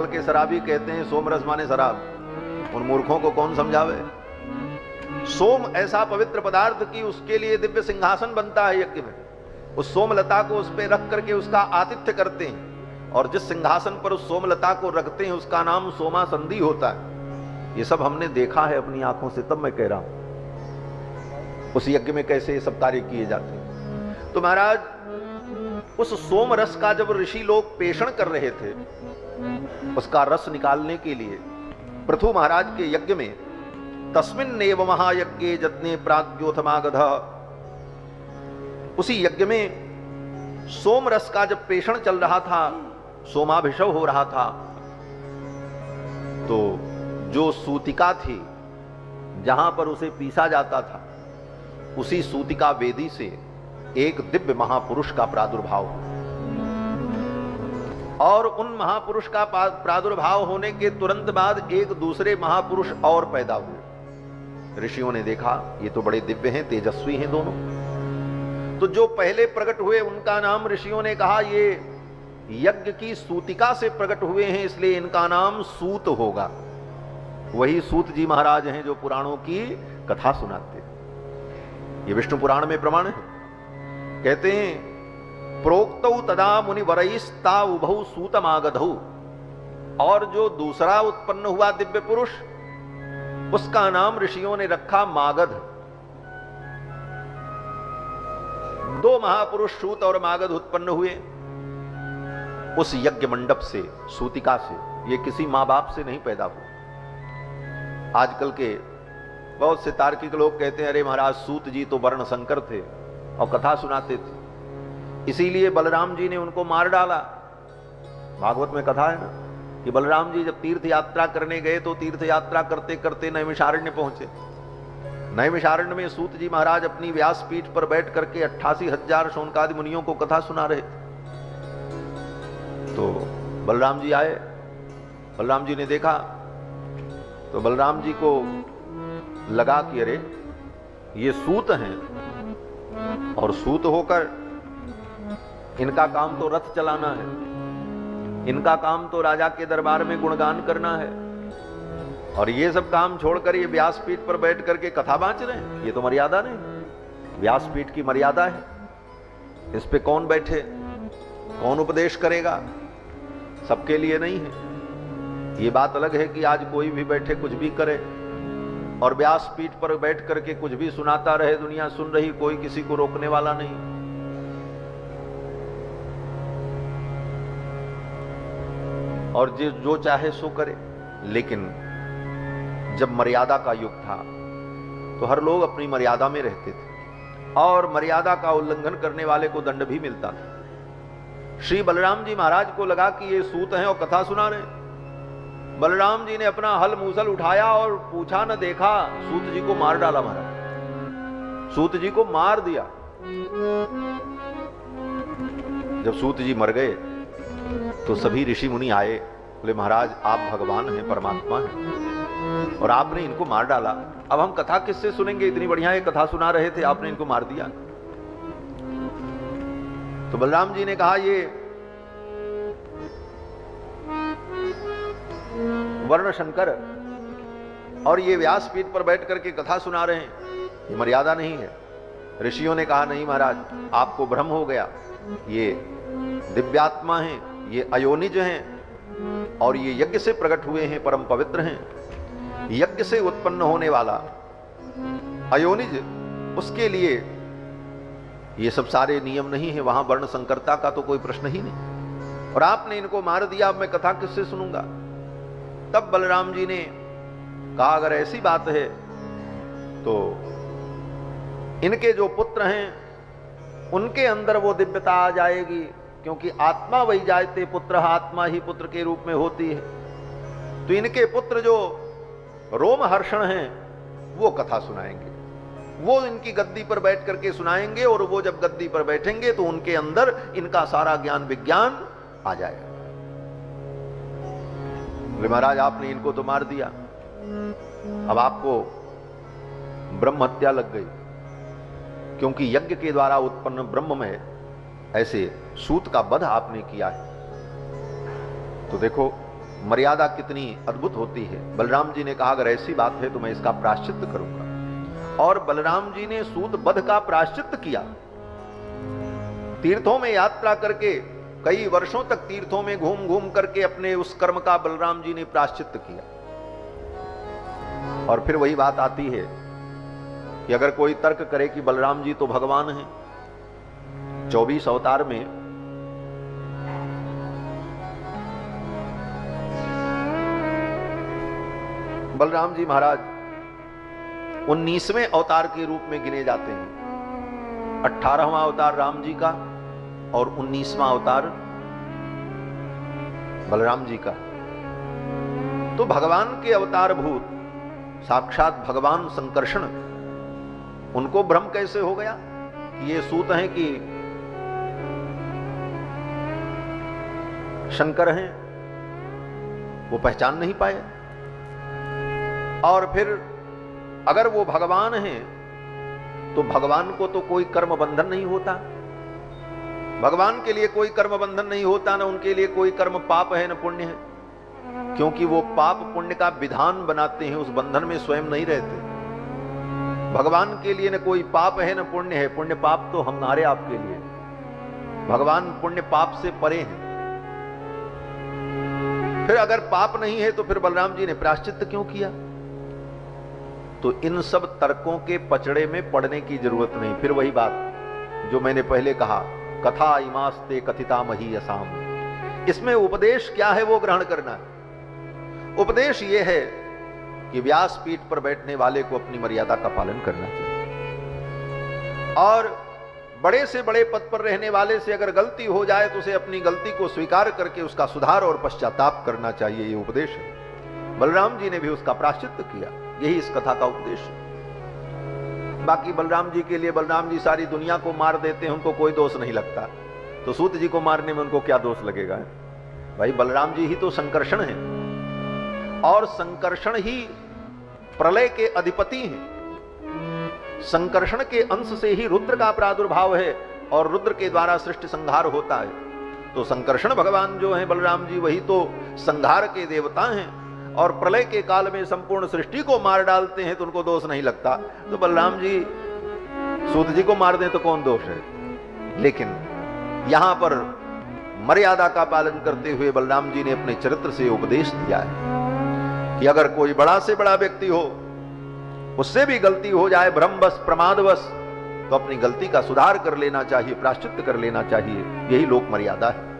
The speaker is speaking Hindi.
आजकल के शराबी कहते हैं सोमरस माने शराब, उन मूर्खों को कौन समझावे। सोम ऐसा पवित्र पदार्थ कि उसके लिए दिव्य सिंहासन बनता है यज्ञ में। उस सोमलता को उस पर रख करके उसका आतिथ्य करते हैं, और जिस सिंहासन पर उस सोमलता को रखते हैं उसका नाम सोमा संधि होता है। ये सब हमने देखा है अपनी आंखों से, तब मैं कह रहा हूं उस यज्ञ में कैसे ये सब कार्य किए जाते हैं। तो महाराज उस सोम रस का जब ऋषि लोग पेषण कर रहे थे, उसका रस निकालने के लिए पृथु महाराज के यज्ञ में तस्मिन्नेव महायज्ञे जज्ञे प्राज्ञोथमागध, उसी यज्ञ में सोम रस का जब पेषण चल रहा था, सोमाभिषेक हो रहा था, तो जो सूतिका थी जहां पर उसे पीसा जाता था, उसी सूतिका वेदी से एक दिव्य महापुरुष का प्रादुर्भाव हुआ। और उन महापुरुष का प्रादुर्भाव होने के तुरंत बाद एक दूसरे महापुरुष और पैदा हुए। ऋषियों ने देखा ये तो बड़े दिव्य हैं, तेजस्वी हैं दोनों। तो जो पहले प्रकट हुए उनका नाम ऋषियों ने कहा ये यज्ञ की सूतिका से प्रकट हुए हैं, इसलिए इनका नाम सूत होगा। वही सूत जी महाराज हैं जो पुराणों की कथा सुनाते हैं। ये विष्णु पुराण में प्रमाण है। कहते हैं प्रोक्तौ तदा मुनिवरैस्ता उभौ सूतमागधौ, और जो दूसरा उत्पन्न हुआ दिव्य पुरुष उसका नाम ऋषियों ने रखा मागध। दो महापुरुष सूत और मागध उत्पन्न हुए उस यज्ञ मंडप से, सूतिका से। ये किसी मां बाप से नहीं पैदा हुआ। आजकल के बहुत से तार्किक लोग कहते हैं अरे महाराज सूत जी तो वर्ण शंकर थे और कथा सुनाते थे, इसीलिए बलराम जी ने उनको मार डाला। भागवत में कथा है ना कि बलराम जी जब तीर्थ यात्रा करने गए तो तीर्थ यात्रा करते करते नैमिषारण्य पहुंचे। नैमिषारण्य में सूत जी महाराज अपनी व्यासपीठ पर बैठ करके 88,000 शौनकादि मुनियों को कथा सुना रहे थे। तो बलराम जी आए, बलराम जी ने देखा तो बलराम जी को लगा कि अरे ये सूत हैं, और सूत होकर इनका काम तो रथ चलाना है, इनका काम तो राजा के दरबार में गुणगान करना है, और ये सब काम छोड़कर ये व्यासपीठ पर बैठ करके कथा बांच रहे हैं। ये तो मर्यादा नहीं, व्यासपीठ की मर्यादा है, इस पे कौन बैठे, कौन उपदेश करेगा, सबके लिए नहीं है। ये बात अलग है कि आज कोई भी बैठे कुछ भी करे और व्यासपीठ पर बैठ करके कुछ भी सुनाता रहे, दुनिया सुन रही, कोई किसी को रोकने वाला नहीं। और जो चाहे सो करे। लेकिन जब मर्यादा का युग था तो हर लोग अपनी मर्यादा में रहते थे, और मर्यादा का उल्लंघन करने वाले को दंड भी मिलता था। श्री बलराम जी महाराज को लगा कि ये सूत हैं और कथा सुना रहे। बलराम जी ने अपना हल मूसल उठाया और पूछा न देखा, सूत जी को मार डाला महाराज, सूत जी को मार दिया। जब सूत जी मर गए तो सभी ऋषि मुनि आए, बोले महाराज आप भगवान हैं, परमात्मा हैं, और आपने इनको मार डाला, अब हम कथा किससे सुनेंगे, इतनी बढ़िया ये कथा सुना रहे थे, आपने इनको मार दिया। तो बलराम जी ने कहा ये वर्ण शंकर और ये व्यासपीठ पर बैठ करके कथा सुना रहे हैं, ये मर्यादा नहीं है। ऋषियों ने कहा नहीं महाराज आपको भ्रम हो गया, ये दिव्यात्मा हैं, ये अयोनिज हैं, और ये यज्ञ से प्रकट हुए हैं, परम पवित्र हैं। यज्ञ से उत्पन्न होने वाला अयोनिज, उसके लिए ये सब सारे नियम नहीं है, वहां वर्ण संकरता का तो कोई प्रश्न ही नहीं, और आपने इनको मार दिया, अब मैं कथा किससे सुनूंगा। तब बलराम जी ने कहा अगर ऐसी बात है तो इनके जो पुत्र हैं उनके अंदर वो दिव्यता आ जाएगी, क्योंकि आत्मा वही जायते पुत्र, आत्मा ही पुत्र के रूप में होती है। तो इनके पुत्र जो रोमहर्षण हैं वो कथा सुनाएंगे, वो इनकी गद्दी पर बैठ करके सुनाएंगे, और वो जब गद्दी पर बैठेंगे तो उनके अंदर इनका सारा ज्ञान विज्ञान आ जाएगा। महाराज आपने इनको तो मार दिया, अब आपको ब्रह्म हत्या लग गई, क्योंकि यज्ञ के द्वारा उत्पन्न ब्रह्म में ऐसे सूत का वध आपने किया है। तो देखो मर्यादा कितनी अद्भुत होती है। बलराम जी ने कहा अगर ऐसी बात है तो मैं इसका प्रायश्चित करूंगा, और बलराम जी ने सूत वध का प्रायश्चित किया। तीर्थों में यात्रा करके कई वर्षों तक तीर्थों में घूम घूम करके अपने उस कर्म का बलराम जी ने प्रायश्चित किया। और फिर वही बात आती है कि अगर कोई तर्क करे कि बलराम जी तो भगवान हैं, 24 अवतार में बलराम जी महाराज 19वें अवतार के रूप में गिने जाते हैं। 18वां अवतार राम जी का और 19वां अवतार बलराम जी का। तो भगवान के अवतार भूत साक्षात भगवान संकर्षण, उनको भ्रम कैसे हो गया कि ये सूत हैं कि शंकर हैं, वो पहचान नहीं पाए। और फिर अगर वो भगवान हैं तो भगवान को तो कोई कर्म बंधन नहीं होता, भगवान के लिए कोई कर्म बंधन नहीं होता, ना उनके लिए कोई कर्म पाप है न पुण्य है, क्योंकि वो पाप पुण्य का विधान बनाते हैं, उस बंधन में स्वयं नहीं रहते। भगवान के लिए न कोई पाप है न पुण्य है, पुण्य पाप तो हमारे आपके लिए, भगवान पुण्य पाप से परे हैं। फिर अगर पाप नहीं है तो फिर बलराम जी ने प्रायश्चित क्यों किया? तो इन सब तर्कों के पचड़े में पड़ने की जरूरत नहीं। फिर वही बात जो मैंने पहले कहा, कथा इमास्ते कथिता मही असाम, इसमें उपदेश क्या है वो ग्रहण करना है। उपदेश ये है कि व्यासपीठ पर बैठने वाले को अपनी मर्यादा का पालन करना चाहिए, और बड़े से बड़े पद पर रहने वाले से अगर गलती हो जाए तो उसे अपनी गलती को स्वीकार करके उसका सुधार और पश्चाताप करना चाहिए। ये उपदेश है। बलराम जी ने भी उसका प्रायश्चित किया, यही इस कथा का उपदेश है। बाकी बलराम जी के लिए बलराम जी सारी दुनिया को मार देते हैं, उनको कोई दोष नहीं लगता, तो सूत जी को मारने में उनको क्या दोष लगेगा? भाई बलराम जी ही तो संकर्षण है, और संकर्षण ही प्रलय के अधिपति हैं। संकर्षण के अंश से ही रुद्र का प्रादुर्भाव है, और रुद्र के द्वारा सृष्टि संहार होता है। तो संकर्षण भगवान जो हैं बलराम जी, वही तो संहार के देवता हैं, और प्रलय के काल में संपूर्ण सृष्टि को मार डालते हैं, तो उनको दोष नहीं लगता। तो बलराम जी सूत जी को मार दें तो कौन दोष है? लेकिन यहां पर मर्यादा का पालन करते हुए बलराम जी ने अपने चरित्र से उपदेश दिया है कि अगर कोई बड़ा से बड़ा व्यक्ति हो, उससे भी गलती हो जाए भ्रमवश प्रमादवश, तो अपनी गलती का सुधार कर लेना चाहिए, प्रायश्चित कर लेना चाहिए। यही लोक मर्यादा है।